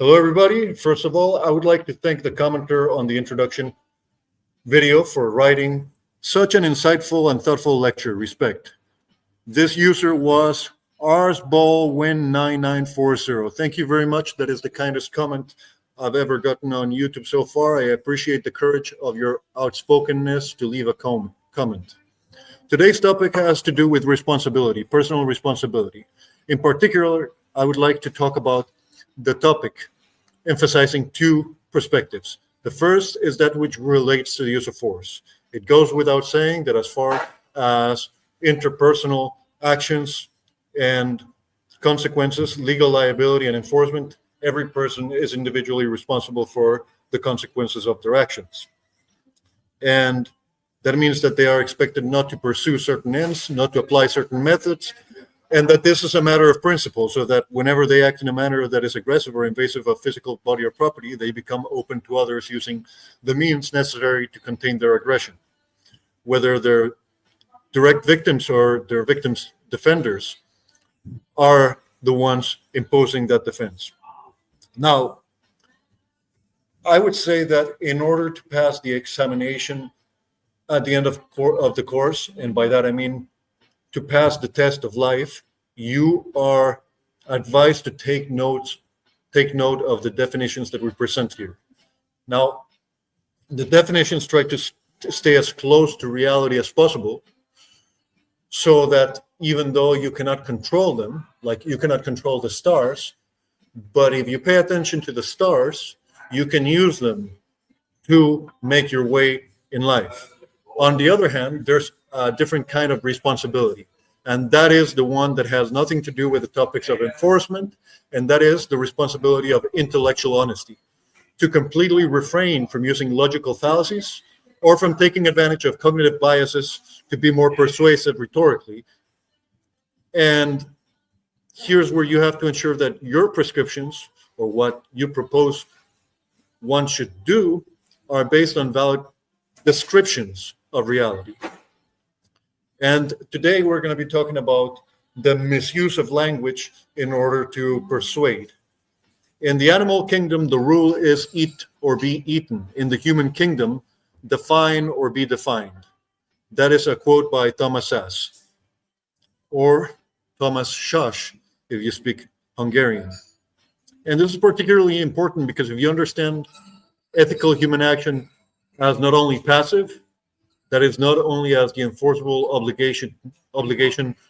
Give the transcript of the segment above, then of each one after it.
Hello, everybody. First of all, I would like to thank the commenter on the introduction video for writing such an insightful and thoughtful lecture. Respect. This user was arsballwin9940. Thank you very much. That is the kindest comment I've ever gotten on YouTube so far. I appreciate the courage of your outspokenness to leave a comment. Today's topic has to do with responsibility, personal responsibility. In particular, I would like to talk about the topic, emphasizing two perspectives. The first is that which relates to the use of force. It goes without saying that as far as interpersonal actions and consequences, legal liability and enforcement, every person is individually responsible for the consequences of their actions. And that means that they are expected not to pursue certain ends, not to apply certain methods, and that this is a matter of principle, so that whenever they act in a manner that is aggressive or invasive of physical body or property, they become open to others using the means necessary to contain their aggression, whether they're direct victims or their victims' defenders are the ones imposing that defense. Now, I would say that in order to pass the examination at the end of the course, and by that I mean to pass the test of life, you are advised to take note of the definitions that we present here. Now, the definitions try to stay as close to reality as possible, so that even though you cannot control them, like you cannot control the stars, but if you pay attention to the stars, you can use them to make your way in life. On the other hand, there's a different kind of responsibility, and that is the one that has nothing to do with the topics of enforcement, and that is the responsibility of intellectual honesty, to completely refrain from using logical fallacies or from taking advantage of cognitive biases to be more persuasive rhetorically. And here's where you have to ensure that your prescriptions, or what you propose one should do, are based on valid descriptions of reality. And today we're going to be talking about the misuse of language in order to persuade. In the animal kingdom, the rule is eat or be eaten. In the human kingdom, define or be defined. That is a quote by Thomas Sass, or Thomas Szasz, if you speak Hungarian. And this is particularly important because if you understand ethical human action as not only passive, that is not only as the enforceable obligation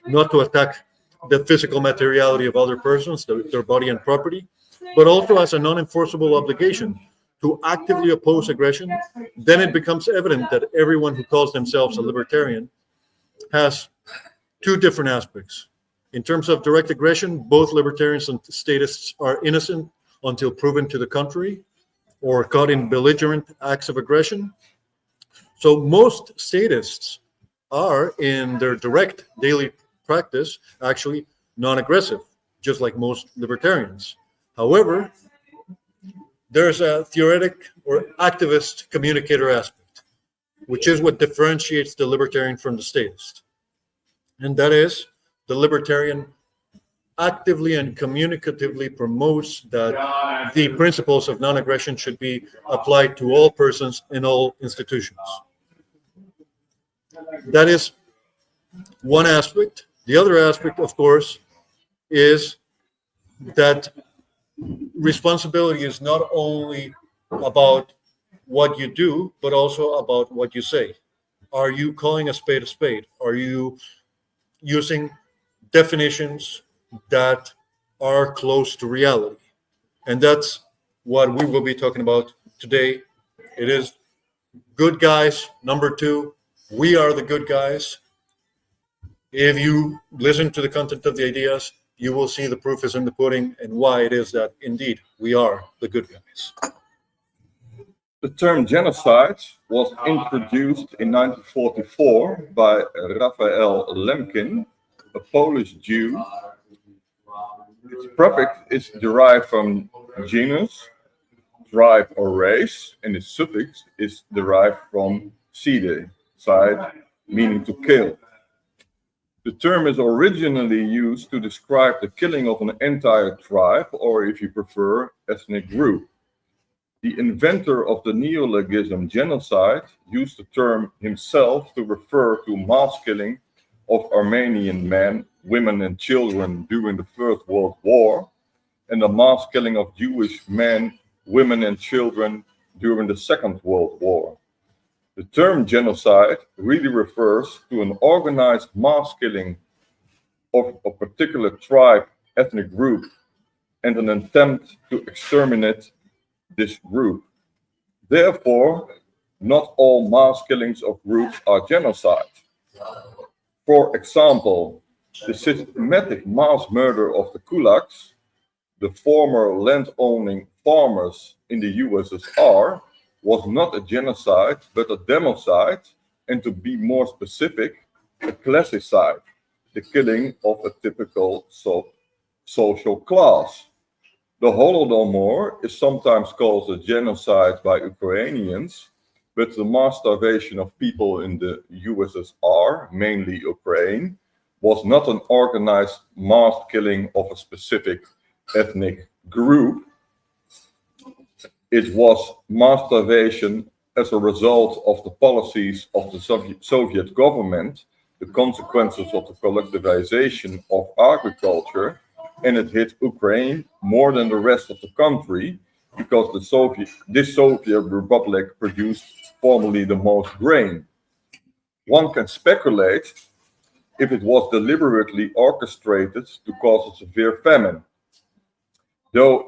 not to attack the physical materiality of other persons, their body and property, but also as a non-enforceable obligation to actively oppose aggression, then it becomes evident that everyone who calls themselves a libertarian has two different aspects. In terms of direct aggression, both libertarians and statists are innocent until proven to the contrary, or caught in belligerent acts of aggression. So most statists are, in their direct daily practice, actually non-aggressive, just like most libertarians. However, there's a theoretic or activist communicator aspect, which is what differentiates the libertarian from the statist. And that is, the libertarian actively and communicatively promotes that the principles of non-aggression should be applied to all persons in all institutions. That is one aspect. The other aspect, of course, is that responsibility is not only about what you do, but also about what you say. Are you calling a spade a spade? Are you using definitions that are close to reality? And that's what we will be talking about today. It is good guys, number 2. We are the good guys. If you listen to the content of the ideas, you will see the proof is in the pudding and why it is that indeed we are the good guys. The term genocide was introduced in 1944 by Raphael Lemkin, a Polish Jew. Its prefix is derived from genus, tribe or race, and its suffix is derived from side, meaning to kill. The term is originally used to describe the killing of an entire tribe, or if you prefer, ethnic group. The inventor of the neologism genocide used the term himself to refer to mass killing of Armenian men, women, and children during the First World War, and the mass killing of Jewish men, women, and children during the Second World War. The term genocide really refers to an organized mass killing of a particular tribe, ethnic group, and an attempt to exterminate this group. Therefore, not all mass killings of groups are genocide. For example, the systematic mass murder of the kulaks, the former land-owning farmers in the USSR, was not a genocide but a democide, and to be more specific, a classicide, the killing of a typical social class. The Holodomor is sometimes called a genocide by Ukrainians, but the mass starvation of people in the USSR, mainly Ukraine, was not an organized mass killing of a specific ethnic group. It was mass starvation as a result of the policies of the Soviet government, the consequences of the collectivization of agriculture, and it hit Ukraine more than the rest of the country because this Soviet republic produced formerly the most grain. One can speculate if it was deliberately orchestrated to cause a severe famine. Though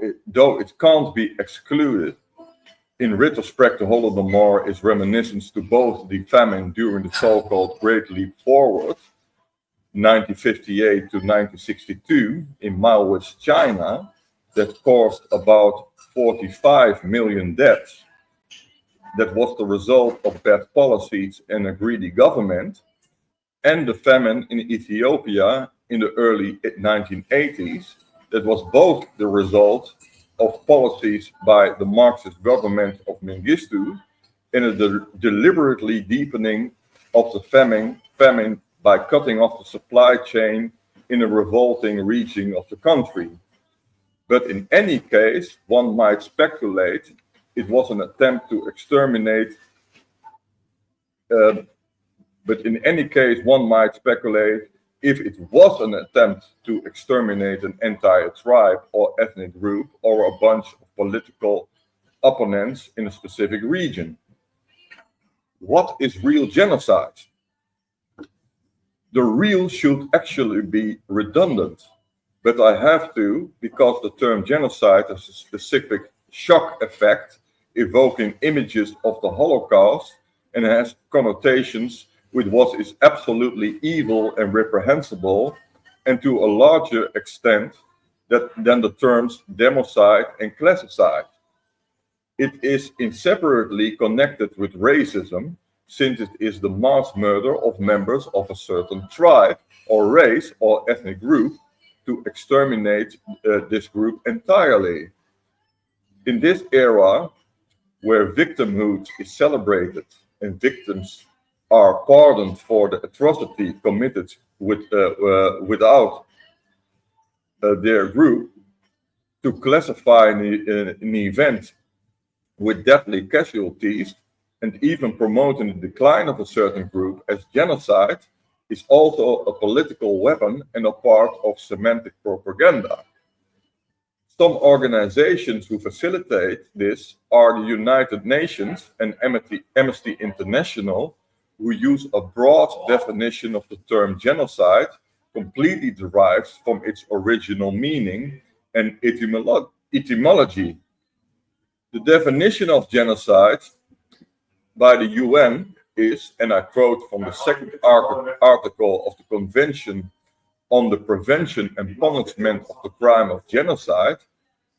it can't be excluded, in retrospect, the Holodomor is reminiscent to both the famine during the so-called Great Leap Forward, 1958 to 1962, in Maoist China, that caused about 45 million deaths. That was the result of bad policies and a greedy government, and the famine in Ethiopia in the early 1980s, that was both the result of policies by the Marxist government of Mengistu and a deliberately deepening of the famine by cutting off the supply chain in a revolting region of the country. But in any case, one might speculate it was an attempt to exterminate. If it was an attempt to exterminate an entire tribe or ethnic group or a bunch of political opponents in a specific region. What is real genocide? The real should actually be redundant, but I have to because the term genocide has a specific shock effect, evoking images of the Holocaust and has connotations with what is absolutely evil and reprehensible, and to a larger extent than the terms democide and classicide. It is inseparably connected with racism, since it is the mass murder of members of a certain tribe or race or ethnic group to exterminate this group entirely. In this era, where victimhood is celebrated and victims are pardoned for the atrocity committed without their group, to classify an event with deadly casualties and even promoting the decline of a certain group as genocide is also a political weapon and a part of semantic propaganda. Some organizations who facilitate this are the United Nations and Amnesty International, who use a broad definition of the term genocide, completely derived from its original meaning and etymology. The definition of genocide by the UN is, and I quote from the second article of the Convention on the Prevention and Punishment of the Crime of Genocide,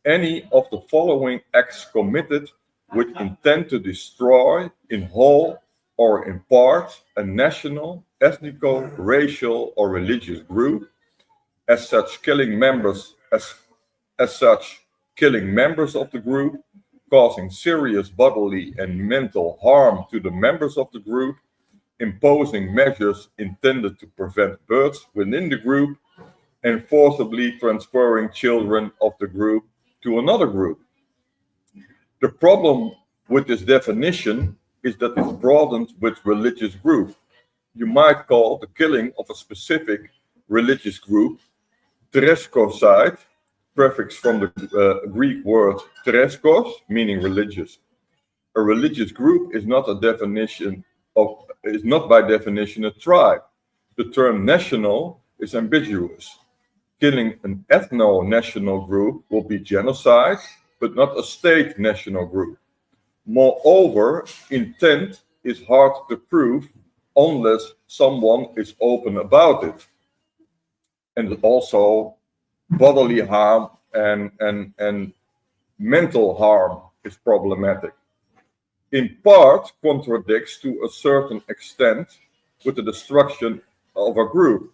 any of the following acts committed with intent to destroy in whole or in part a national, ethnical, racial, or religious group, as such killing members of the group, causing serious bodily and mental harm to the members of the group, imposing measures intended to prevent births within the group, and forcibly transferring children of the group to another group. The problem with this definition is that it's broadened with religious group. You might call the killing of a specific religious group tereskoside, prefix from the Greek word tereskos, meaning religious. A religious group is not by definition a tribe. The term national is ambiguous. Killing an ethno-national group will be genocide, but not a state-national group. Moreover, intent is hard to prove unless someone is open about it. And also, bodily harm and mental harm is problematic. In part, contradicts to a certain extent with the destruction of a group.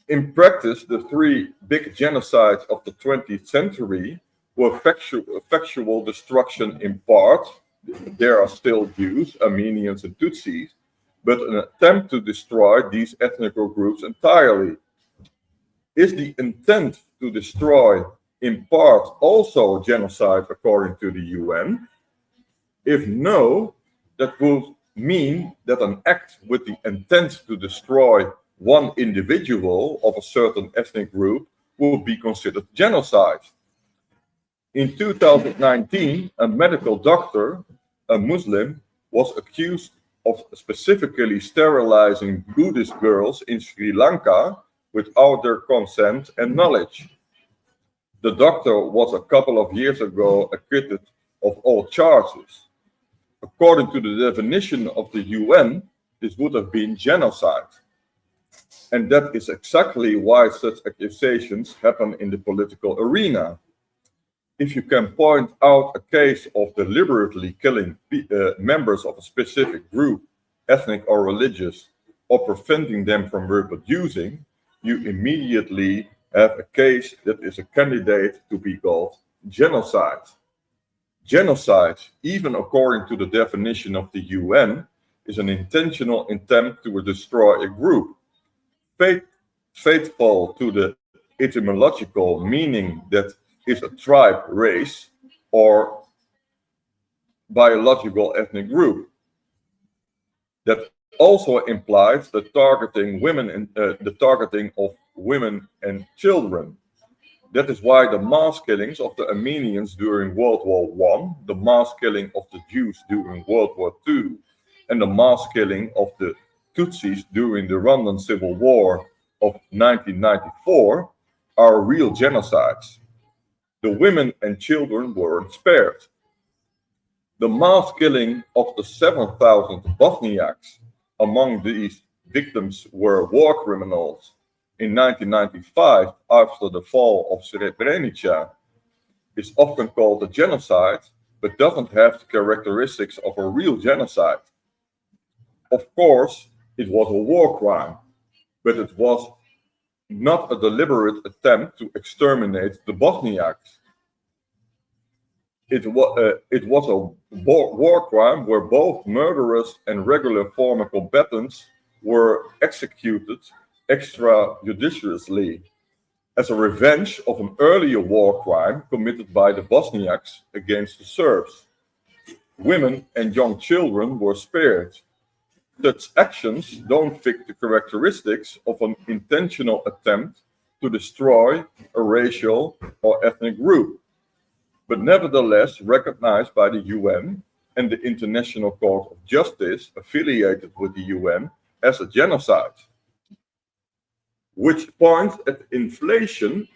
In practice, the three big genocides of the 20th century were factual destruction in part. There are still Jews, Armenians, and Tutsis, but an attempt to destroy these ethnic groups entirely. Is the intent to destroy in part also genocide according to the UN? If no, that would mean that an act with the intent to destroy one individual of a certain ethnic group would be considered genocide. In 2019, a medical doctor, a Muslim, was accused of specifically sterilizing Buddhist girls in Sri Lanka without their consent and knowledge. The doctor was a couple of years ago acquitted of all charges. According to the definition of the UN, this would have been genocide. And that is exactly why such accusations happen in the political arena. If you can point out a case of deliberately killing members of a specific group, ethnic or religious, or preventing them from reproducing, you immediately have a case that is a candidate to be called genocide. Genocide, even according to the definition of the UN, is an intentional attempt to destroy a group. Faithful to the etymological meaning that is a tribe, race, or biological ethnic group. That also implies the targeting of women and children. That is why the mass killings of the Armenians during World War I, the mass killing of the Jews during World War II, and the mass killing of the Tutsis during the Rwandan Civil War of 1994 are real genocides. The women and children weren't spared. The mass killing of the 7,000 Bosniaks, among these victims were war criminals, in 1995 after the fall of Srebrenica, is often called a genocide, but doesn't have the characteristics of a real genocide. Of course, it was a war crime, but it was not a deliberate attempt to exterminate the Bosniaks. It was a war crime where both murderers and regular former combatants were executed extrajudicially as a revenge of an earlier war crime committed by the Bosniaks against the Serbs. Women and young children were spared. Such actions don't fit the characteristics of an intentional attempt to destroy a racial or ethnic group, but nevertheless recognized by the UN and the International Court of Justice affiliated with the UN as a genocide. Which points at the inflation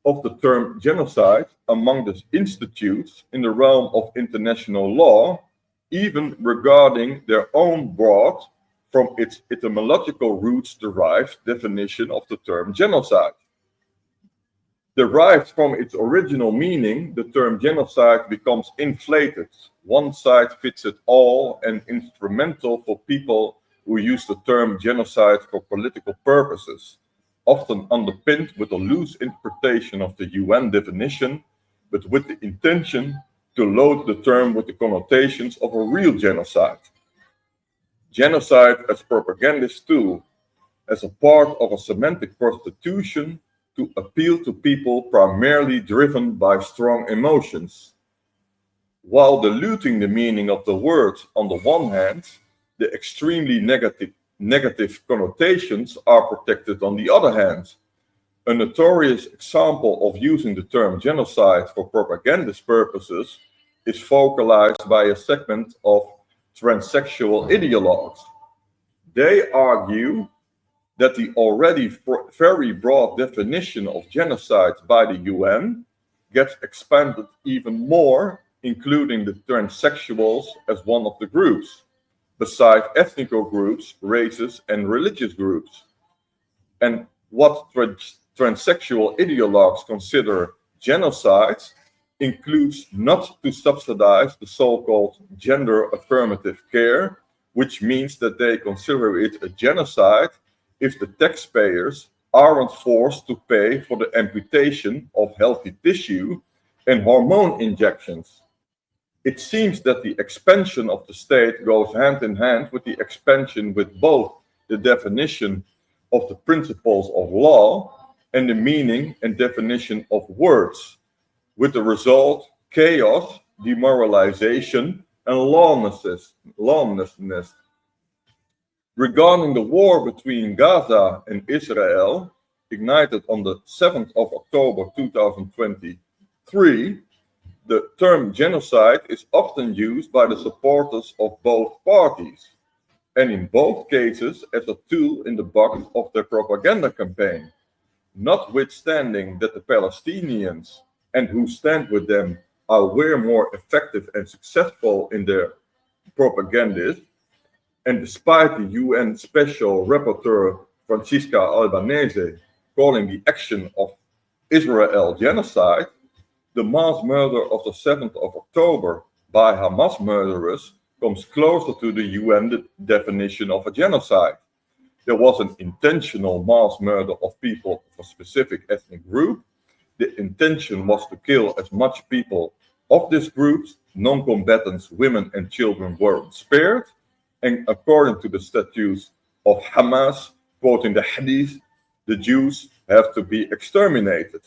of the term genocide among the institutes in the realm of international law, even regarding their own broad, from its etymological roots derived definition of the term genocide. Derived from its original meaning, the term genocide becomes inflated. One size fits it all and instrumental for people who use the term genocide for political purposes, often underpinned with a loose interpretation of the UN definition, but with the intention to load the term with the connotations of a real genocide. genocide as propagandist tool, as a part of a semantic prostitution to appeal to people primarily driven by strong emotions. While diluting the meaning of the word on the one hand, the extremely negative connotations are protected on the other hand. A notorious example of using the term genocide for propagandist purposes is focalized by a segment of transsexual ideologues. They argue that the already very broad definition of genocide by the UN gets expanded even more, including the transsexuals as one of the groups, besides ethnic groups, races, and religious groups. And what transsexual ideologues consider genocide includes not to subsidize the so-called gender affirmative care, which means that they consider it a genocide if the taxpayers aren't forced to pay for the amputation of healthy tissue and hormone injections. It seems that the expansion of the state goes hand in hand with the expansion with both the definition of the principles of law and the meaning and definition of words, with the result chaos, demoralization, and lawlessness. Regarding the war between Gaza and Israel, ignited on the 7th of October 2023, the term genocide is often used by the supporters of both parties, and in both cases as a tool in the box of their propaganda campaign, notwithstanding that the Palestinians and who stand with them are way more effective and successful in their propaganda. And despite the UN Special Rapporteur Francisca Albanese calling the action of Israel genocide, the mass murder of the 7th of October by Hamas murderers comes closer to the UN definition of a genocide. There was an intentional mass murder of people of a specific ethnic group. The intention was to kill as much people of this group. Non-combatants, women and children weren't spared. And according to the statutes of Hamas, quoting the Hadith, the Jews have to be exterminated,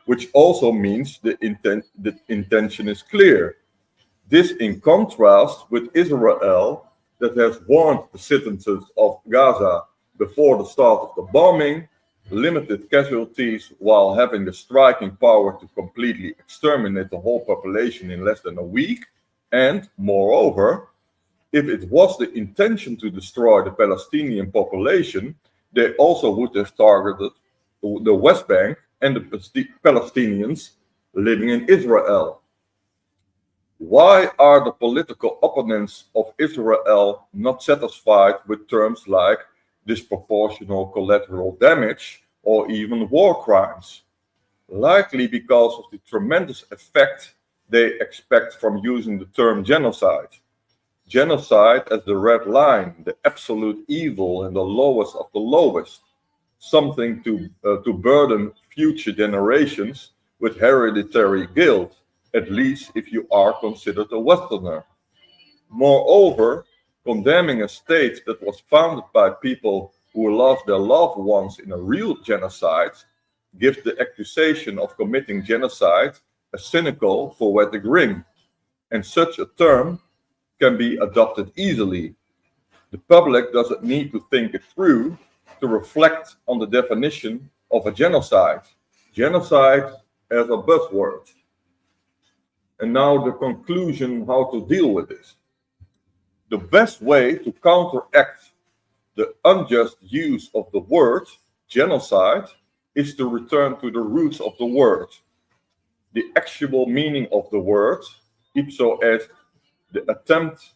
which also means the intention is clear. This in contrast with Israel, that has warned the citizens of Gaza before the start of the bombing, limited casualties while having the striking power to completely exterminate the whole population in less than a week, and moreover, if it was the intention to destroy the Palestinian population, they also would have targeted the West Bank and the Palestinians living in Israel. Why are the political opponents of Israel not satisfied with terms like disproportional collateral damage or even war crimes? Likely because of the tremendous effect they expect from using the term genocide. Genocide as the red line, the absolute evil and the lowest of the lowest, something to burden future generations with hereditary guilt, at least if you are considered a Westerner. Moreover, condemning a state that was founded by people who lost their loved ones in a real genocide gives the accusation of committing genocide a cynical, poetic ring, and such a term can be adopted easily. The public doesn't need to think it through to reflect on the definition of a genocide. Genocide as a buzzword. And now the conclusion, how to deal with this. The best way to counteract the unjust use of the word genocide is to return to the roots of the word, the actual meaning of the word, ipso et the attempt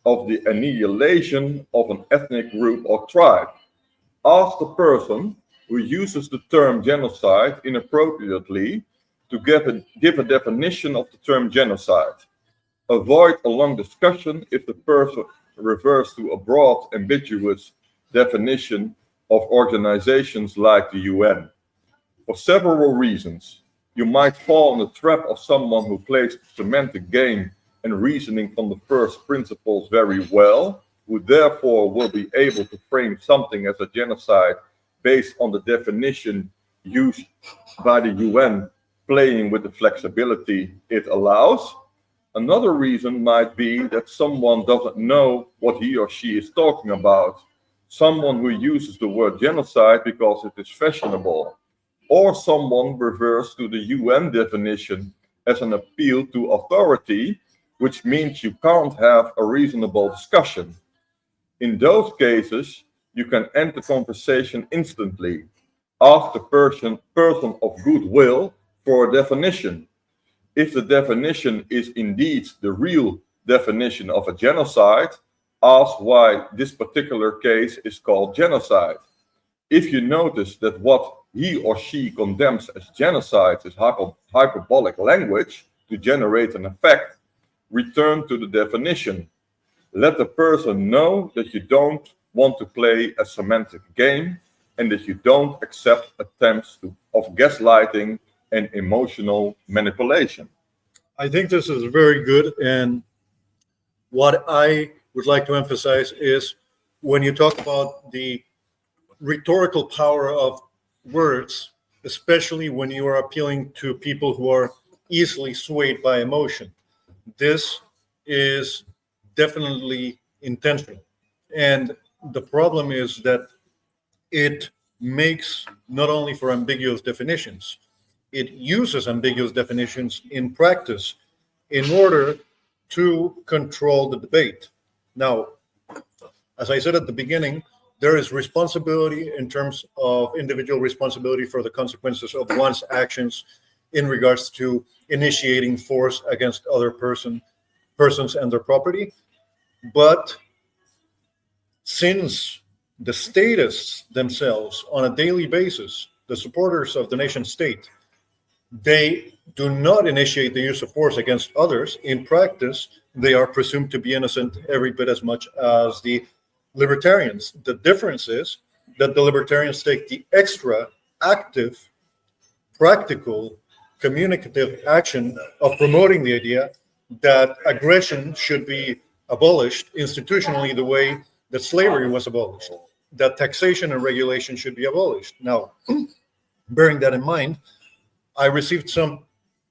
of the annihilation of an ethnic group or tribe. Ask the person who uses the term genocide inappropriately to give a definition of the term genocide. Avoid a long discussion if the person refers to a broad, ambiguous definition of organizations like the UN. For several reasons, you might fall in the trap of someone who plays the semantic game and reasoning from the first principles very well, who therefore will be able to frame something as a genocide based on the definition used by the UN, playing with the flexibility it allows. Another reason might be that someone doesn't know what he or she is talking about. Someone who uses the word genocide because it is fashionable, or someone refers to the UN definition as an appeal to authority, which means you can't have a reasonable discussion. In those cases, you can end the conversation instantly. Ask the person of goodwill for a definition. If the definition is indeed the real definition of a genocide, ask why this particular case is called genocide. If you notice that what he or she condemns as genocide is hyperbolic language to generate an effect, return to the definition. Let the person know that you don't want to play a semantic game and that you don't accept attempts of gaslighting and emotional manipulation. I think this is very good. And what I would like to emphasize is when you talk about the rhetorical power of words, especially when you are appealing to people who are easily swayed by emotion, this is definitely intentional. And the problem is that it makes not only for ambiguous definitions, it uses ambiguous definitions in practice in order to control the debate. Now, as I said at the beginning, there is responsibility in terms of individual responsibility for the consequences of one's actions in regards to initiating force against other persons and their property. But since the statists themselves, on a daily basis, the supporters of the nation state, they do not initiate the use of force against others. In practice, they are presumed to be innocent every bit as much as the libertarians. The difference is that the libertarians take the extra active, practical, communicative action of promoting the idea that aggression should be abolished institutionally the way that slavery was abolished, that taxation and regulation should be abolished. Now, bearing that in mind, I received some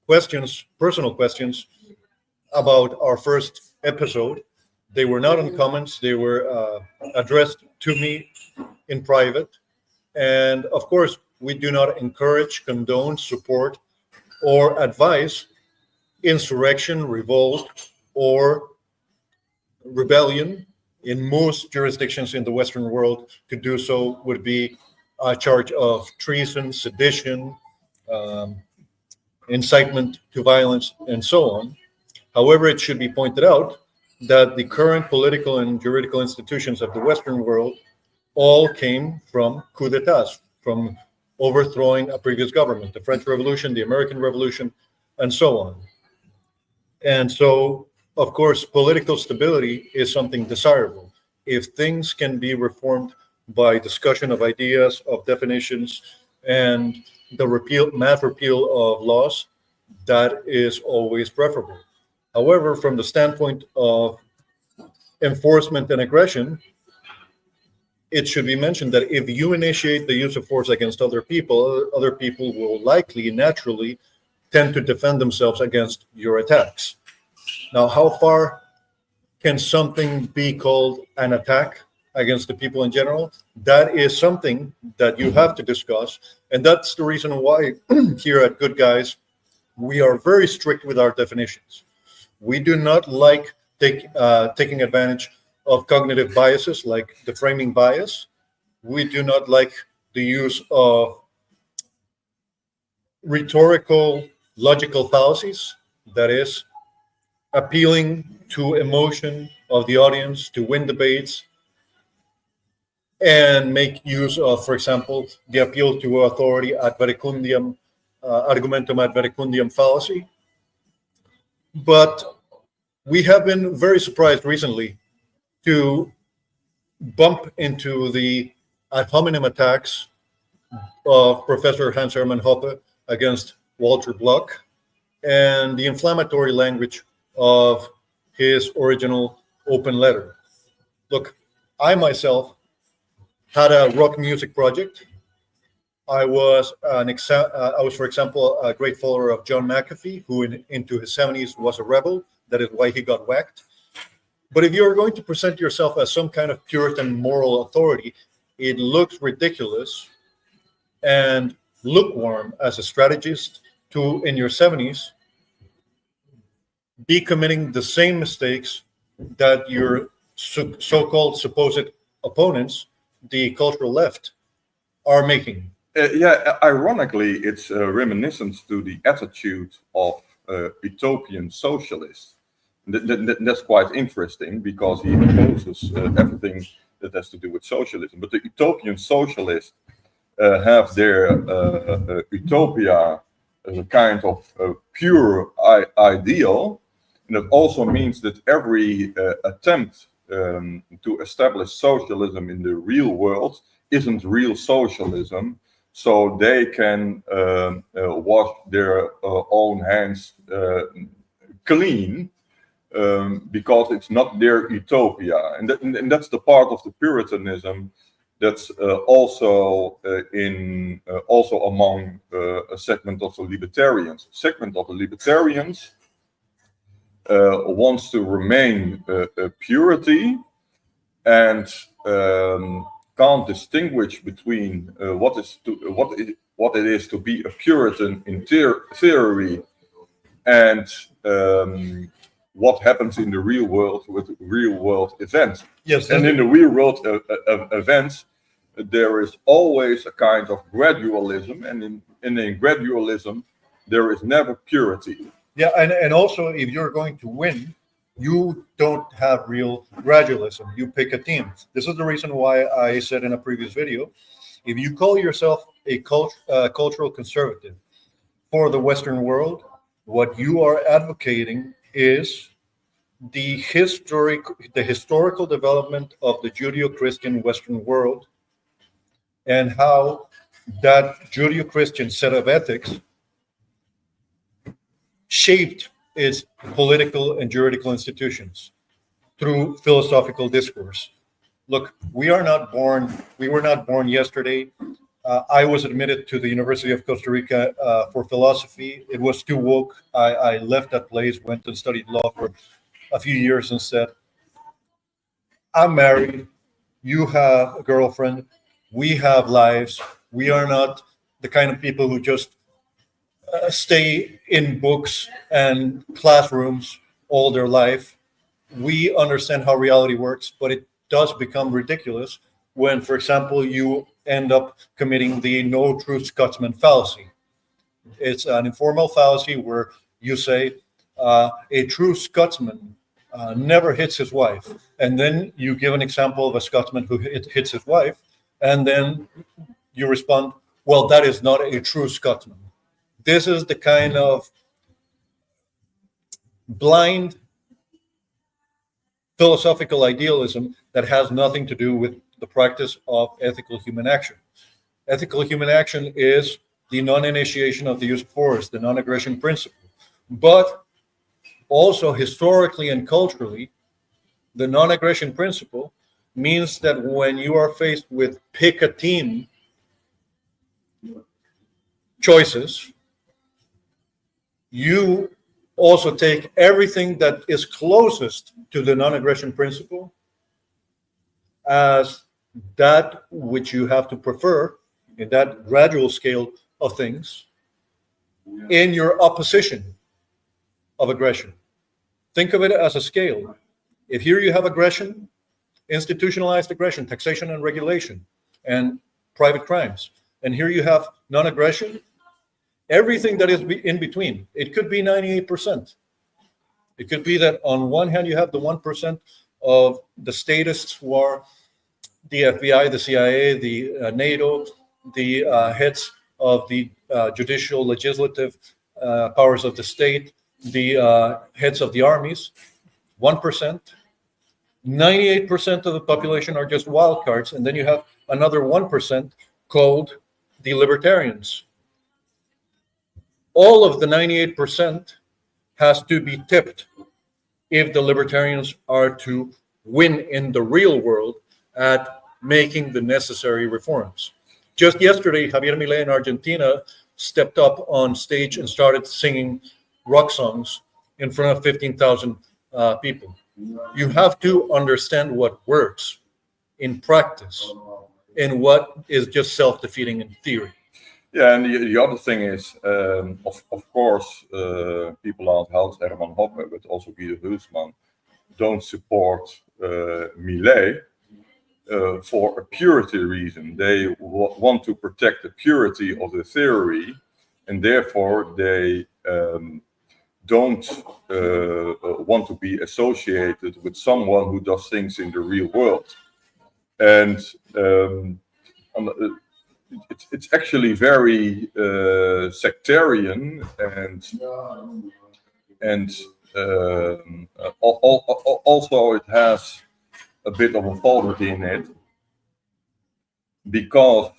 questions, personal questions, about our first episode. They were not in comments, they were addressed to me in private. And of course, we do not encourage, condone, support, or advise insurrection, revolt, or rebellion. In most jurisdictions in the Western world, to do so would be a charge of treason, sedition, incitement to violence, and so on. However, it should be pointed out that the current political and juridical institutions of the Western world all came from coups d'etats, from overthrowing a previous government, the French Revolution, the American Revolution, and so on. And so, of course, political stability is something desirable. If things can be reformed by discussion of ideas, of definitions, and the mass repeal of laws, that is always preferable. However, from the standpoint of enforcement and aggression, it should be mentioned that if you initiate the use of force against other people will likely, naturally, tend to defend themselves against your attacks. Now, how far can something be called an attack against the people in general? That is something that you have to discuss. And that's the reason why here at Good Guys, we are very strict with our definitions. We do not like taking advantage of cognitive biases like the framing bias. We do not like the use of rhetorical, logical fallacies, that is, appealing to emotion of the audience to win debates and make use of, for example, the appeal to authority ad verecundiam, argumentum ad verecundiam fallacy. But we have been very surprised recently to bump into the ad hominem attacks of Professor Hans Hermann Hoppe against Walter Block and the inflammatory language of his original open letter. Look, I myself had a rock music project. I was for example, a great follower of John McAfee, who into his 70s was a rebel. That is why he got whacked. But if you're going to present yourself as some kind of Puritan moral authority, it looks ridiculous and lukewarm as a strategist to, in your 70s, be committing the same mistakes that your so-called supposed opponents, the cultural left, are making. Ironically, it's reminiscent to the attitude of utopian socialists. That's quite interesting because he opposes everything that has to do with socialism. But the utopian socialists have their utopia as a kind of pure ideal. And that also means that every attempt to establish socialism in the real world isn't real socialism. So they can wash their own hands clean because it's not their utopia. And that's the part of the Puritanism that's also among a segment of the libertarians. A segment of the libertarians wants to remain purity and can't distinguish between what it is to be a Puritan in theory and what happens in the real world with real world events. Yes, and in the real world events, there is always a kind of gradualism, and in gradualism, there is never purity. Yeah, and also if you're going to win, you don't have real gradualism. You pick a team. This is the reason why I said in a previous video, if you call yourself a cultural conservative for the Western world, what you are advocating is the historical development of the Judeo-Christian Western world and how that Judeo-Christian set of ethics shaped its political and juridical institutions through philosophical discourse. Look, we were not born yesterday. I was admitted to the University of Costa Rica for philosophy. It was too woke. I left that place, went and studied law for a few years instead. I'm married. You have a girlfriend. We have lives. We are not the kind of people who just stay in books and classrooms all their life. We understand how reality works, but it does become ridiculous when, for example, you end up committing the no true Scotsman fallacy. It's an informal fallacy where you say a true Scotsman never hits his wife, and then you give an example of a Scotsman who hits his wife, and then you respond, well, that is not a true Scotsman. This is the kind of blind philosophical idealism that has nothing to do with the practice of ethical human action. Ethical human action is the non-initiation of the use of force, the non-aggression principle. But also historically and culturally, the non-aggression principle means that when you are faced with pick a team choices, you also take everything that is closest to the non-aggression principle as that which you have to prefer in that gradual scale of things in your opposition of aggression. Think of it as a scale. If here you have aggression, institutionalized aggression, taxation and regulation, and private crimes, and here you have non-aggression, everything that is in between, it could be 98%. It could be that on one hand, you have the 1% of the statists who are the FBI, the CIA, the NATO, the heads of the judicial, legislative powers of the state, the heads of the armies, 1%. 98% of the population are just wild cards, and then you have another 1% called the libertarians. All of the 98% has to be tipped if the libertarians are to win in the real world at making the necessary reforms. Just yesterday, Javier Milei in Argentina stepped up on stage and started singing rock songs in front of 15,000 people. You have to understand what works in practice and what is just self-defeating in theory. Yeah, and the other thing is, of course, people like Hans Herman Hoppe, but also Guido Hulsmann, don't support Millet for a purity reason. They want to protect the purity of the theory, and therefore they don't want to be associated with someone who does things in the real world. And it's actually very sectarian and also it has a bit of a faulty in it, because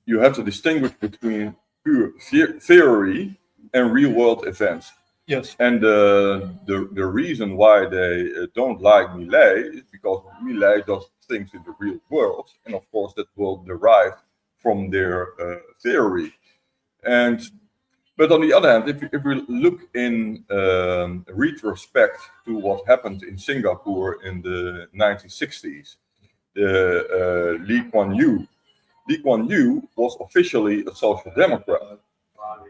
you have to distinguish between pure theory and real world events. Yes. And the reason why they don't like Millet is because Millet does things in the real world, and of course that will derive from their theory. But on the other hand, if we look in retrospect to what happened in Singapore in the 1960s, Lee Kuan Yew was officially a social democrat.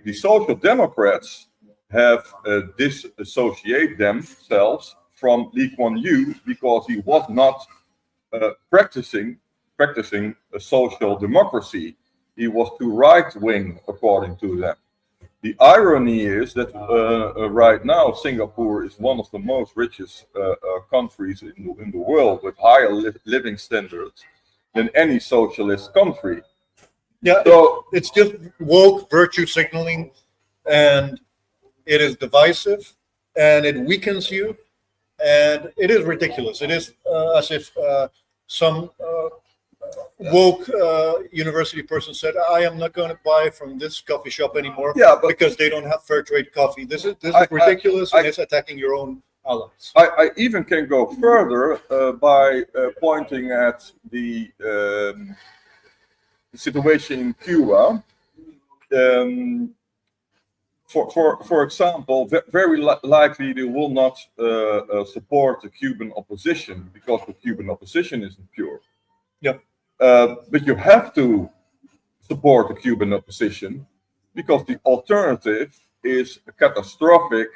The social democrats have disassociate themselves from Lee Kuan Yew because he was not practicing a social democracy. He was too right-wing, according to them. The irony is that right now Singapore is one of the most richest countries in the world, with higher living standards than any socialist country. Yeah, so it's just woke virtue signaling, and it is divisive, and it weakens you, and it is ridiculous. It is as if some woke university person said, "I am not going to buy from this coffee shop anymore, because they don't have fair trade coffee." This is ridiculous, and it's attacking your own allies. I even can go further by pointing at the situation in Cuba. For example, very likely they will not support the Cuban opposition because the Cuban opposition isn't pure. Yeah. But you have to support the Cuban opposition because the alternative is catastrophic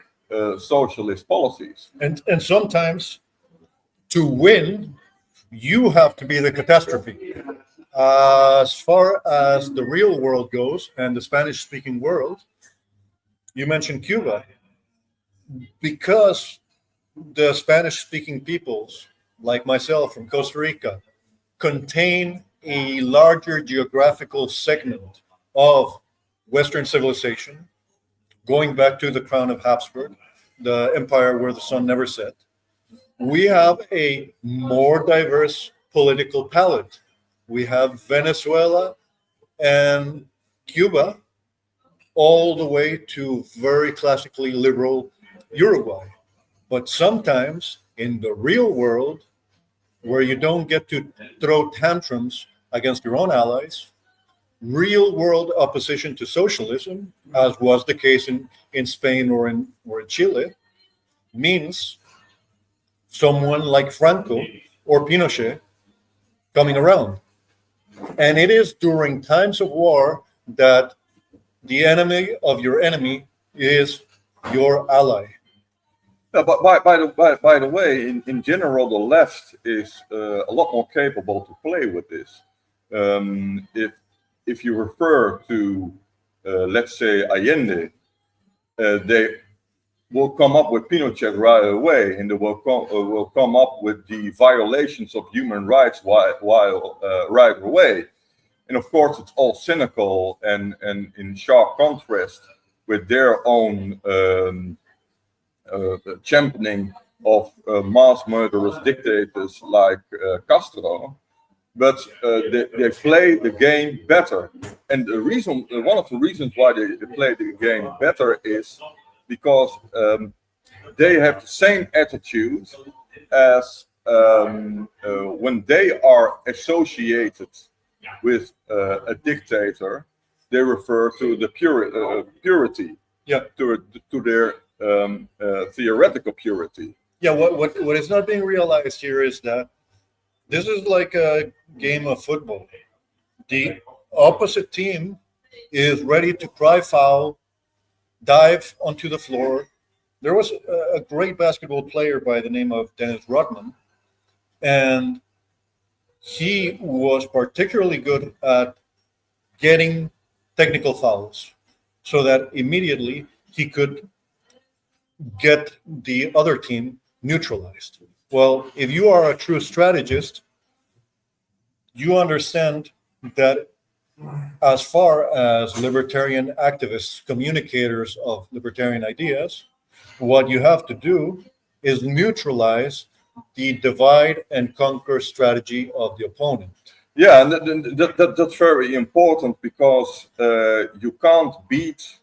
socialist policies. And sometimes to win, you have to be the catastrophe. As far as the real world goes and the Spanish-speaking world, you mentioned Cuba. Because the Spanish-speaking peoples, like myself from Costa Rica, contain a larger geographical segment of Western civilization, going back to the crown of Habsburg, the empire where the sun never set, we have a more diverse political palette. We have Venezuela and Cuba, all the way to very classically liberal Uruguay. But sometimes in the real world, where you don't get to throw tantrums against your own allies, real world opposition to socialism, as was the case in Spain or in Chile, means someone like Franco or Pinochet coming around. And it is during times of war that the enemy of your enemy is your ally. But by the way, in general, the left is a lot more capable to play with this. If you refer to, let's say, Allende, they will come up with Pinochet right away, and they will come up with the violations of human rights right away. And of course, it's all cynical and in sharp contrast with their own championing of mass murderous dictators like Castro. But they play the game better. And one of the reasons why they play the game better is because they have the same attitude as when they are associated with a dictator, they refer to the purity, to their theoretical purity. Yeah, what is not being realized here is that this is like a game of football. The opposite team is ready to cry foul, dive onto the floor. There was a great basketball player by the name of Dennis Rodman, and he was particularly good at getting technical fouls so that immediately he could get the other team neutralized. Well, if you are a true strategist, you understand that as far as libertarian activists, communicators of libertarian ideas, what you have to do is neutralize the divide and conquer strategy of the opponent. Yeah, and that's very important because you can't beat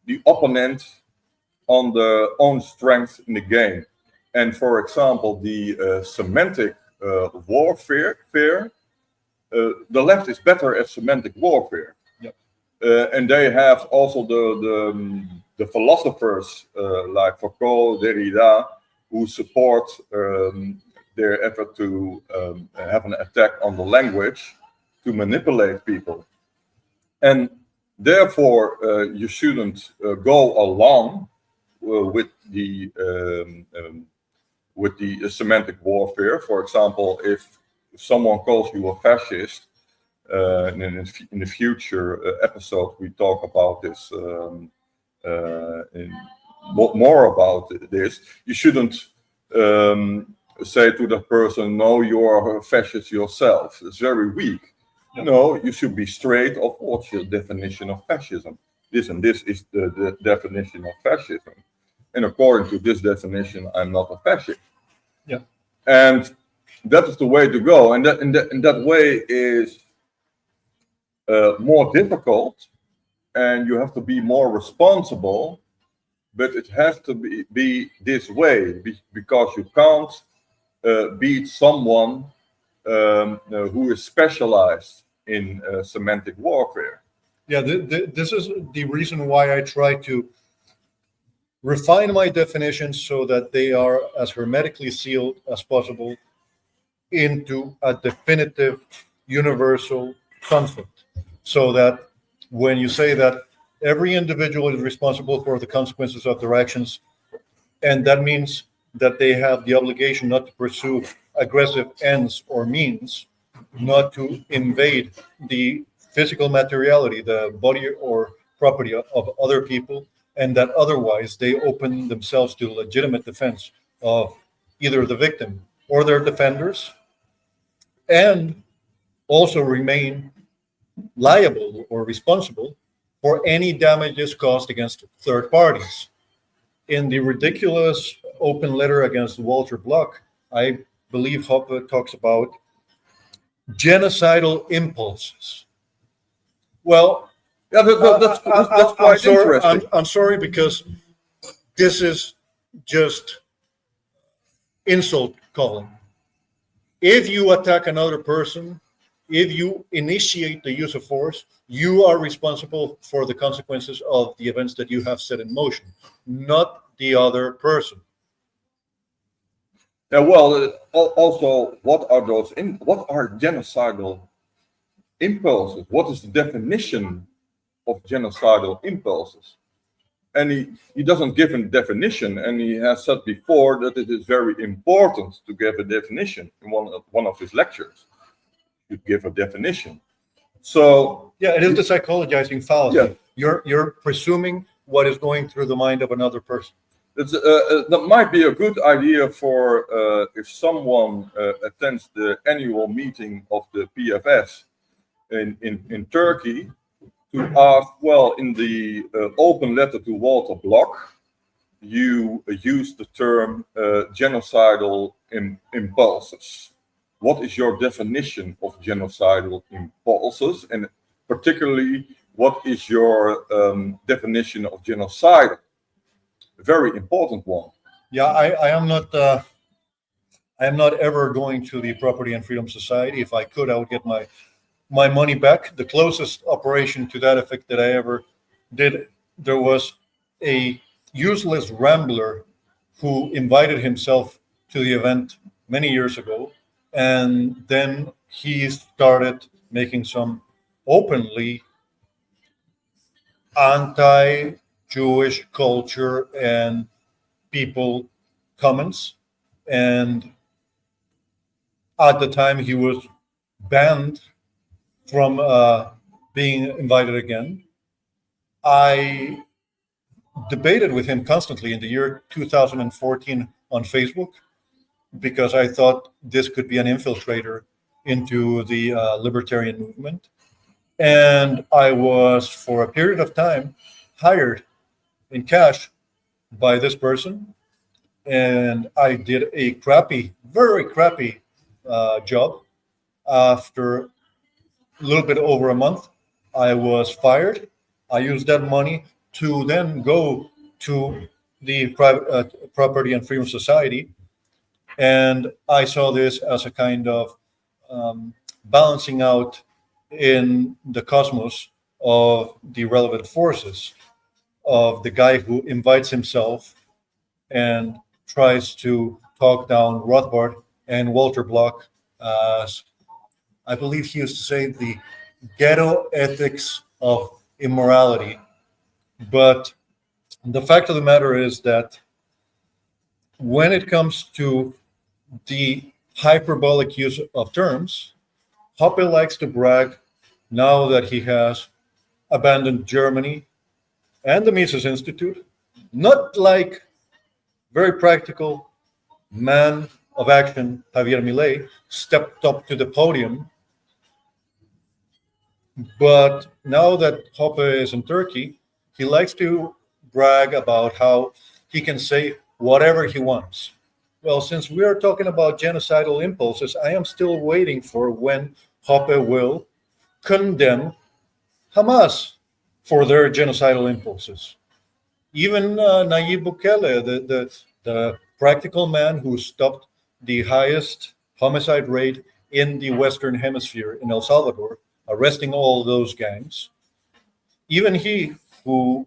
the opponent on their own strength in the game. And for example, the semantic warfare, the left is better at semantic warfare. Yep. And they have also the philosophers like Foucault, Derrida, who support their effort to have an attack on the language to manipulate people. And therefore, you shouldn't go along with the semantic warfare. For example, if someone calls you a fascist, and in the future episode we talk about this more about this, you shouldn't say to that person, no, you are a fascist yourself. It's very weak. Yeah. No, you should be straight of what's your definition of fascism. This and this is the definition of fascism. And according to this definition, I'm not a fascist. Yeah. And that is the way to go. And that way is more difficult, and you have to be more responsible. But it has to be this way because you can't beat someone who is specialized in semantic warfare. Yeah, this is the reason why I try to refine my definitions so that they are as hermetically sealed as possible into a definitive universal concept, so that when you say that every individual is responsible for the consequences of their actions, and that means that they have the obligation not to pursue aggressive ends or means, not to invade the physical materiality, the body or property of other people, and that otherwise they open themselves to legitimate defense of either the victim or their defenders, and also remain liable or responsible for any damages caused against third parties. In the ridiculous open letter against Walter Block, I believe Hoppe talks about genocidal impulses. Well, Yeah, that's quite interesting. I'm sorry, because this is just insult calling. If you attack another person, if you initiate the use of force, you are responsible for the consequences of the events that you have set in motion, not the other person. Yeah, well, also, what are genocidal impulses? What is the definition of genocidal impulses? And he doesn't give a definition, and he has said before that it is very important to give a definition in one of his lectures. You give a definition. So yeah, it is the psychologizing fallacy. Yeah. You're presuming what is going through the mind of another person. That might be a good idea for if someone attends the annual meeting of the PFS in Turkey, to ask, well, in the open letter to Walter Block, you use the term genocidal impulses. What is your definition of genocidal impulses? And particularly, what is your definition of genocide? A very important one. Yeah, I am not I am not ever going to the Property and Freedom Society. If I could, I would get my money back. The closest operation to that effect that I ever did, there was a useless rambler who invited himself to the event many years ago, and then he started making some openly anti-Jewish culture and people comments. And at the time, he was banned from being invited again. I debated with him constantly in the year 2014 on Facebook because I thought this could be an infiltrator into the libertarian movement. And I was, for a period of time, hired in cash by this person. And I did a crappy, very crappy job. After a little bit over a month, I was fired. I used that money to then go to the Property and Freedom Society. And I saw this as a kind of balancing out in the cosmos of the relevant forces of the guy who invites himself and tries to talk down Rothbard and Walter Block as, I believe he used to say, the ghetto ethics of immorality. But the fact of the matter is that when it comes to the hyperbolic use of terms, Hoppe likes to brag now that he has abandoned Germany and the Mises Institute, not like very practical man of action Javier Milei stepped up to the podium. But now that Hoppe is in Turkey, he likes to brag about how he can say whatever he wants. Well, since we are talking about genocidal impulses, I am still waiting for when Hoppe will condemn Hamas for their genocidal impulses. Even Nayib Bukele, the practical man who stopped the highest homicide rate in the Western Hemisphere in El Salvador, arresting all those gangs, even he who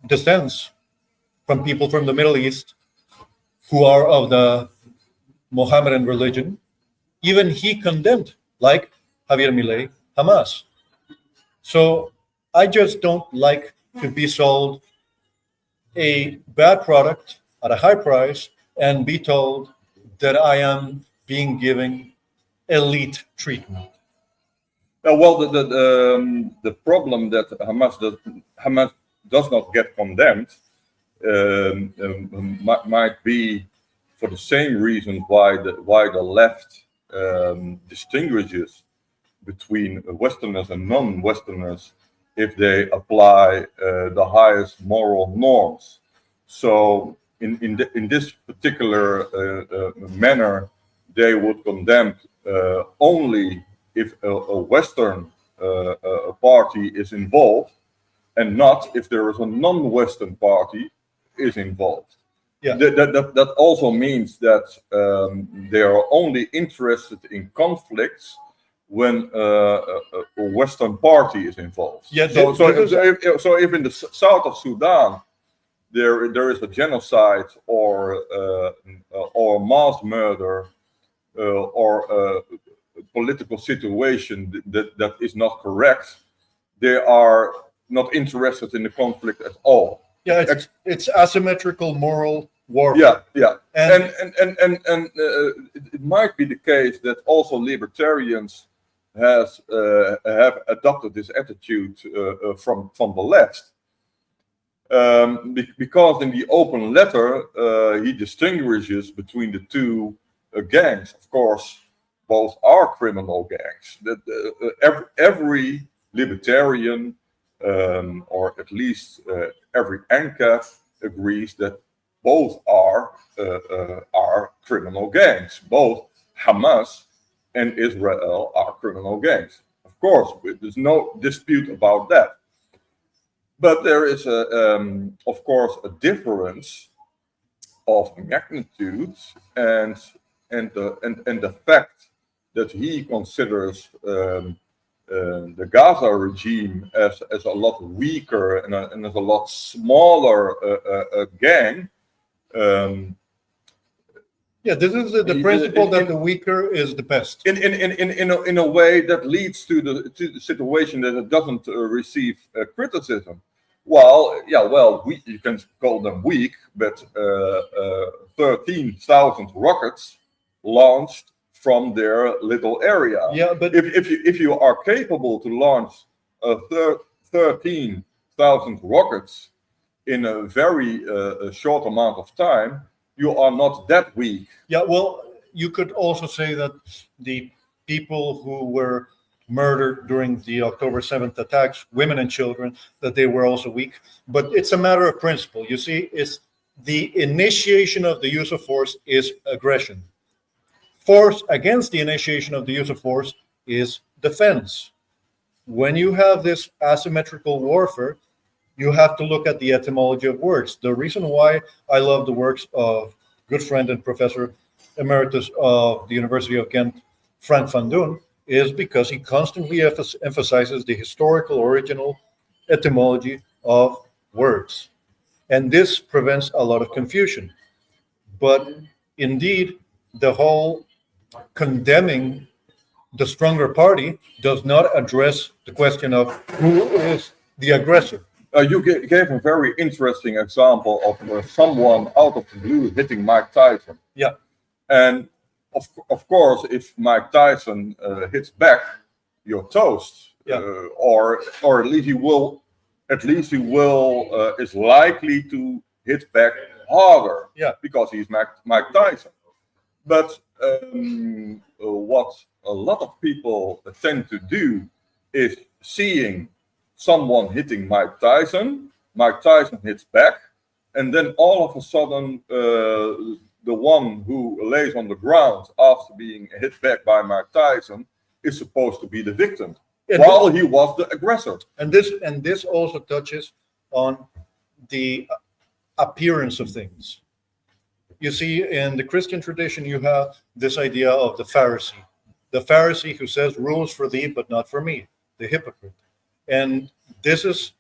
descends from people from the Middle East who are of the Mohammedan religion, even he condemned, like Javier Milei, Hamas. So I just don't like to be sold a bad product at a high price and be told that I am being given elite treatment. Well, the problem that Hamas does not get condemned might be for the same reason why the left distinguishes between Westerners and non-Westerners if they apply the highest moral norms. So in this particular manner, they would condemn only if a Western party is involved, and not if there is a non-Western party is involved. Yeah. That also means that they are only interested in conflicts when a Western party is involved. Yeah, so if in the south of Sudan there is a genocide or mass murder or a political situation that is not correct, they are not interested in the conflict at all. Yeah, it's asymmetrical moral warfare. Yeah. And It might be the case that also libertarians have adopted this attitude from the left. Because in the open letter, he distinguishes between the two gangs. Of course, both are criminal gangs. Every libertarian, or at least every ANCA, agrees that both are criminal gangs. Both Hamas and Israel are criminal gangs. Of course, there's no dispute about that. But there is, of course, a difference of magnitudes, and the fact that he considers the Gaza regime as a lot weaker and as a lot smaller gang. This is the principle that the weaker is the best. In a way that leads to the situation that it doesn't receive criticism. Well, you can call them weak, but 13,000 rockets launched from their little area. Yeah, but if you are capable to launch 13,000 rockets in a very short amount of time, you are not that weak. Yeah, well, you could also say that the people who were murdered during the October 7th attacks, women and children, that they were also weak. But it's a matter of principle. You see, it's the initiation of the use of force is aggression. Force against the initiation of the use of force is defense. When you have this asymmetrical warfare, you have to look at the etymology of words. The reason why I love the works of good friend and professor emeritus of the University of Ghent, Frank van Doon, is because he constantly emphasizes the historical original etymology of words. And this prevents a lot of confusion. But indeed, the whole condemning the stronger party does not address the question of who is the aggressor. You gave a very interesting example of someone out of the blue hitting Mike Tyson. Yeah. And of course, if Mike Tyson hits back, you're toast. Yeah. Or at least he will is likely to hit back harder. Yeah. Because he's Mike Tyson. But what a lot of people tend to do is seeing someone hitting Mike Tyson hits back, and then all of a sudden the one who lays on the ground after being hit back by Mike Tyson is supposed to be the victim, while he was the aggressor. And this also touches on the appearance of things. You see, in the Christian tradition, you have this idea of the Pharisee who says, rules for thee, but not for me, the hypocrite. And this is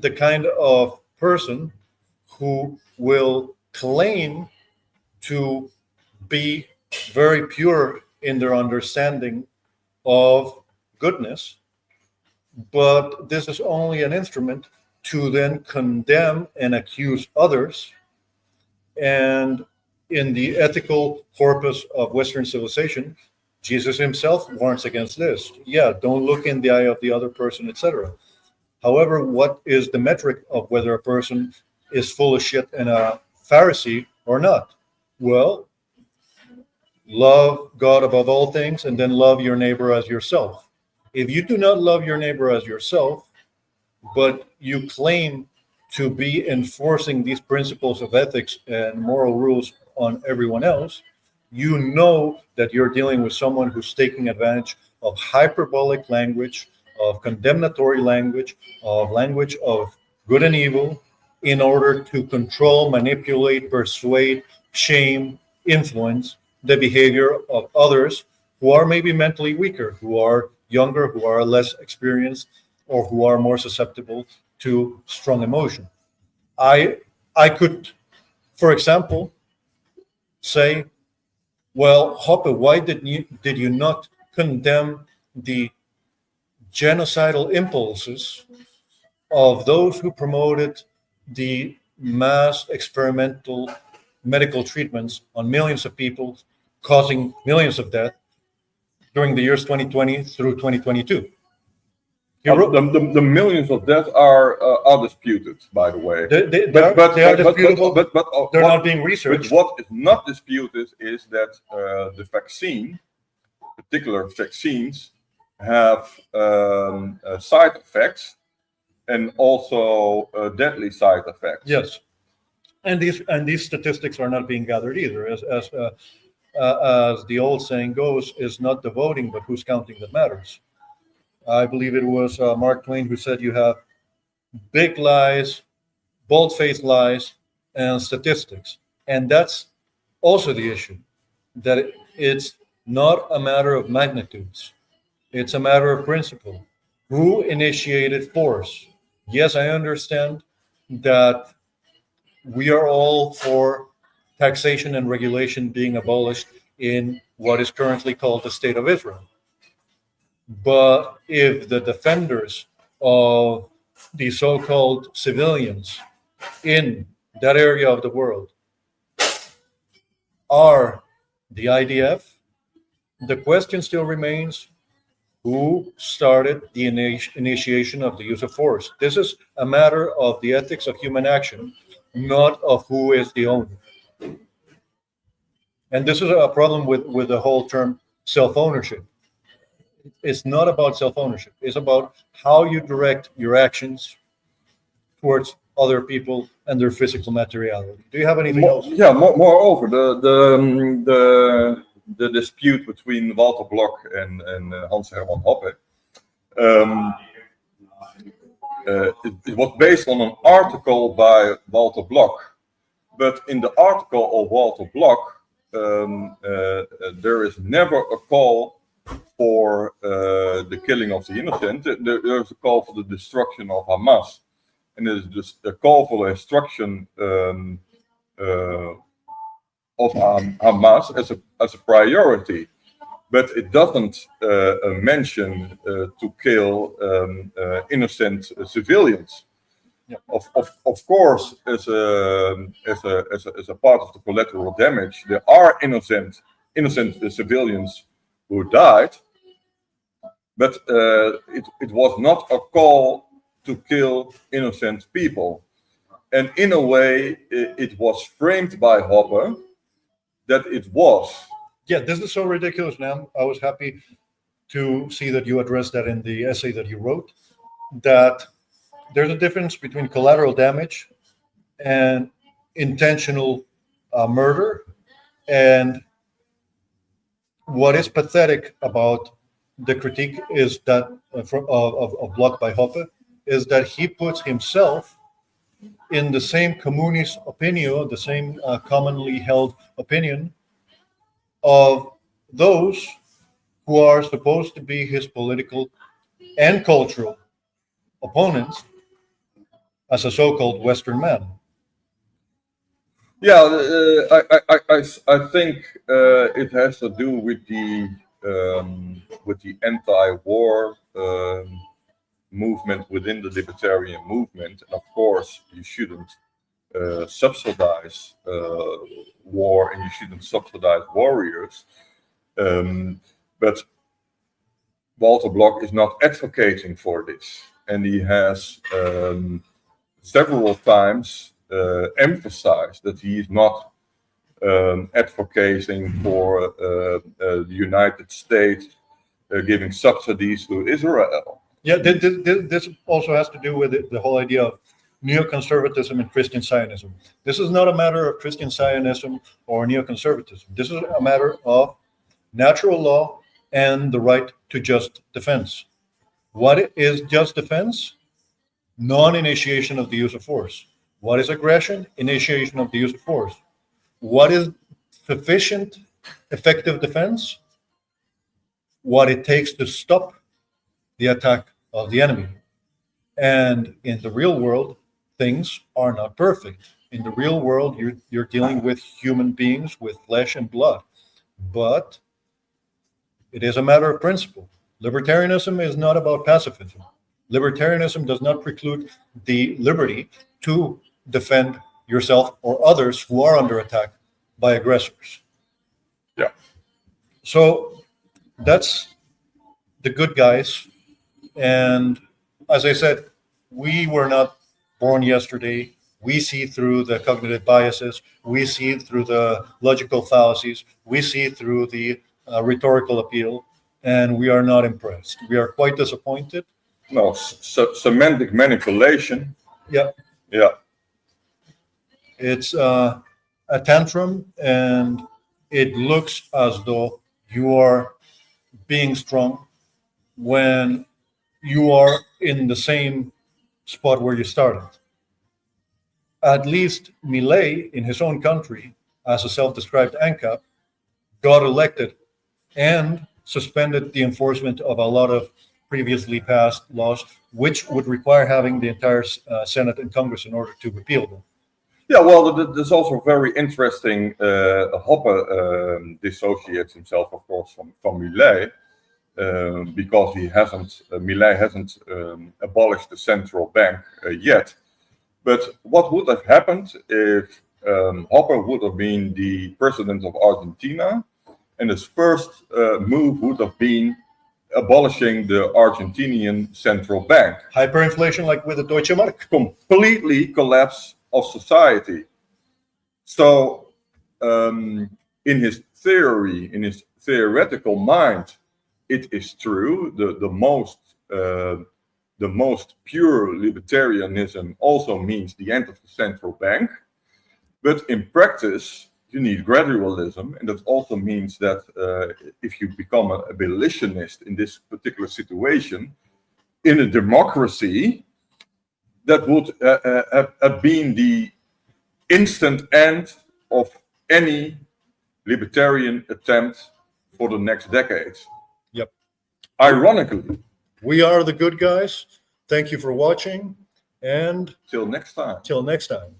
the kind of person who will claim to be very pure in their understanding of goodness, but this is only an instrument to then condemn and accuse others. And in the ethical corpus of Western civilization, Jesus himself warns against this. Yeah, don't look in the eye of the other person, etc. However, what is the metric of whether a person is full of shit and a Pharisee or not? Well, love God above all things and then love your neighbor as yourself. If you do not love your neighbor as yourself, but you claim to be enforcing these principles of ethics and moral rules on everyone else, you know that you're dealing with someone who's taking advantage of hyperbolic language, of condemnatory language of good and evil, in order to control, manipulate, persuade, shame, influence the behavior of others who are maybe mentally weaker, who are younger, who are less experienced, or who are more susceptible to strong emotion. I could, for example, say, well, Hoppe, why did you not condemn the genocidal impulses of those who promoted the mass experimental medical treatments on millions of people, causing millions of deaths during the years 2020 through 2022? The millions of deaths are disputed, by the way. They are disputable, but they're not being researched. But what is not disputed is that the vaccine, particular vaccines, have side effects and also deadly side effects. Yes, and these statistics are not being gathered either. As the old saying goes, "Is not the voting, but who's counting that matters." I believe it was Mark Twain who said you have big lies, bold-faced lies, and statistics. And that's also the issue, that it's not a matter of magnitudes, it's a matter of principle. Who initiated force? Yes, I understand that we are all for taxation and regulation being abolished in what is currently called the State of Israel. But if the defenders of the so called civilians in that area of the world are the IDF, the question still remains, who started the initiation of the use of force? This is a matter of the ethics of human action, not of who is the owner. And this is a problem with the whole term self ownership. It's not about self ownership, it's about how you direct your actions towards other people and their physical materiality. Do you have anything else? Yeah. Moreover, the dispute between Walter Block and Hans Hermann Hoppe, it was based on an article by Walter Block. But in the article of Walter Block, there is never a call for the killing of the innocent. There is a call for the destruction of Hamas. And it is just a call for the destruction of Hamas as a priority. But it doesn't mention to kill innocent civilians. Yeah. Of course, as a part of the collateral damage, there are innocent civilians who died, but it was not a call to kill innocent people. And in a way, it was framed by Hoppe that it was. Yeah, this is so ridiculous now. I was happy to see that you addressed that in the essay that you wrote, that there's a difference between collateral damage and intentional murder. And what is pathetic about the critique is that of Block by Hoppe is that he puts himself in the same communist opinion, the same commonly held opinion of those who are supposed to be his political and cultural opponents as a so-called Western man. Yeah, I think it has to do with the anti-war movement within the libertarian movement. And of course, you shouldn't subsidize war, and you shouldn't subsidize warriors. But Walter Block is not advocating for this, and he has several times emphasized that he is not advocating for the United States giving subsidies to Israel. Yeah, this also has to do with the whole idea of neoconservatism and Christian Zionism. This is not a matter of Christian Zionism or neoconservatism. This is a matter of natural law and the right to just defense. What is just defense? Non-initiation of the use of force. What is aggression? Initiation of the use of force. What is sufficient, effective defense? What it takes to stop the attack of the enemy. And in the real world, things are not perfect. In the real world, you're dealing with human beings with flesh and blood. But it is a matter of principle. Libertarianism is not about pacifism. Libertarianism does not preclude the liberty to defend yourself or others who are under attack by aggressors. Yeah. So that's the good guys. And as I said, we were not born yesterday. We see through the cognitive biases. We see through the logical fallacies. We see through the rhetorical appeal. And we are not impressed. We are quite disappointed. No, semantic manipulation. Yeah. Yeah. It's a tantrum, and it looks as though you are being strong when you are in the same spot where you started. at least Milei, in his own country, as a self-described ANCAP, got elected and suspended the enforcement of a lot of previously passed laws, which would require having the entire Senate and Congress in order to repeal them. Yeah, well, there's also very interesting. Hopper dissociates himself, of course, from Milei, because Milei hasn't abolished the central bank yet. But what would have happened if Hopper would have been the president of Argentina, and his first move would have been abolishing the Argentinian central bank? Hyperinflation, like with the Deutsche Mark. Completely collapse of society. So, in his theory, in his theoretical mind, it is true. The most pure libertarianism also means the end of the central bank. But in practice, you need gradualism, and that also means that if you become an abolitionist in this particular situation, in a democracy, that would have been the instant end of any libertarian attempt for the next decades. Yep. Ironically. We are the good guys. Thank you for watching, and till next time. Till next time.